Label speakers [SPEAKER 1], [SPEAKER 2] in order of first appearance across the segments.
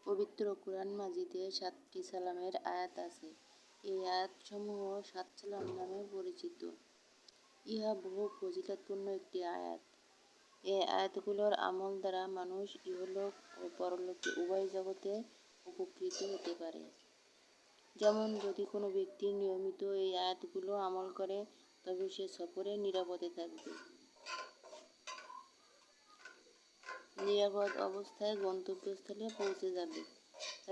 [SPEAKER 1] পবিত্র কুরআন মাজিদে 7টি সালামের আয়াত আছে। এই আয়াতসমূহ 7 সালাম নামে পরিচিত। ইহা বহু ফজিলতপূর্ণ একটি আয়াত। এই আয়াতগুলোর আমল দ্বারা মানুষ ইহলোক ও পরলোকে উভয় জগতে উপকৃত হতে পারে। যেমন যদি কোনো ব্যক্তি নিয়মিত এই আয়াতগুলো আমল করে তবে সে সফরে নিরাপদে থাকবে, নিরাপদ অবস্থায় গন্তব্যস্থলে পৌঁছে যাবে।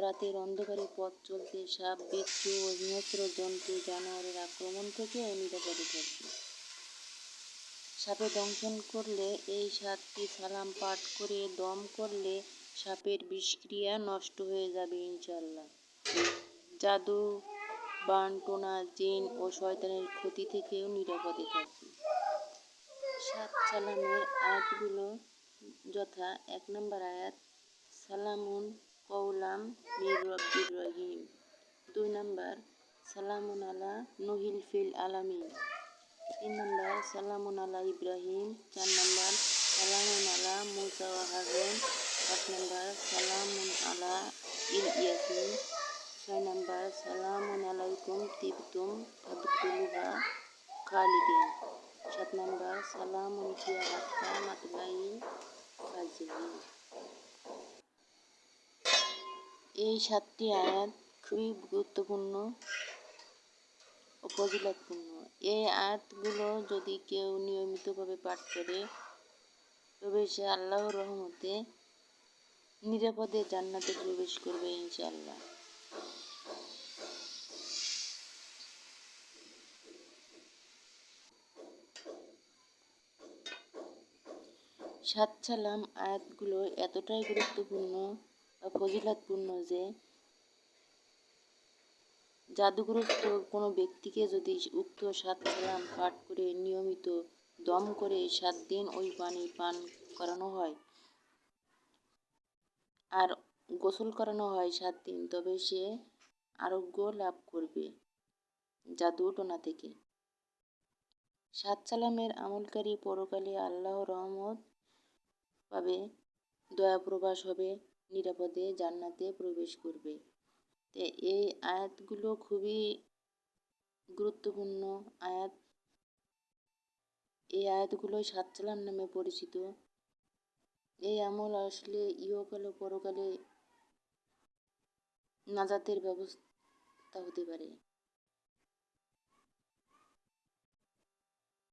[SPEAKER 1] রাতের অন্ধকারে পথ চলতে সাপ, বিচ্ছু ও হিংস্র জন্তু জানোয়ারের আক্রমণ থেকেও নিরাপদে থাকবে। সাপে দংশন করলে এই 7টি সালাম পাঠ করে দম করলে সাপের বিষক্রিয়া নষ্ট হয়ে যাবে ইনশাআল্লাহ। জাদু, বান, টোনা, জিন ও শয়তানের ক্ষতি থেকেও নিরাপদে থাকবে। 7 সালামের আয়াতগুলো যথা: 1 নম্বর আয়াত, সালামুন কওলাম মির রব্বির রহিম। 2 নম্বর, সালামুন আলা নূহিল ফিল আলামিন। 3 নম্বর, সালামুন আলা ইব্রাহিম। 4 নম্বর, সালামুন আলা মুসা ওয়া হারুন। 5 নম্বর, সালামুন আলা ইয়াসিন। 6 নম্বর, সালামুন আলাইকুম তিবতুম ফাদখুলুহা খালিদিন। 7 নম্বর, সালামুন হিয়া হাত্তা মাতলাইল ফাজরি। এই 7টি আয়াত খুবই গুরুত্বপূর্ণ ও ফজিলতপূর্ণ। এই আয়াতগুলো যদি কেউ নিয়মিতভাবে পাঠ করে তবে সে আল্লাহর রহমতে নিরাপদে জান্নাতে প্রবেশ করবে ইনশাআল্লাহ। 7 সালাম আয়াতগুলো এতটাই গুরুত্বপূর্ণ বা ফজিলতপূর্ণ যে জাদুগ্রস্ত কোনো ব্যক্তিকে যদি উক্ত 7 সালাম পাঠ করে নিয়মিত দম করে 7 দিন ওই পানি পান করানো হয় আর গোসল করানো হয় 7 দিন, তবে সে আরোগ্য লাভ করবে জাদু টোনা থেকে। 7 সালামের আমলকারী পরকালে আল্লাহর রহমত পাবে, দয়া প্রবাস হবে, নিরাপদে জান্নাতে প্রবেশ করবে। এই আয়াতগুলো খুবই গুরুত্বপূর্ণ আয়াত। এই আয়াতগুলো 7 সালাম নামে পরিচিত। এই আমল আসলে ইহকাল ও পরকালে নাজাতের ব্যবস্থা হতে পারে।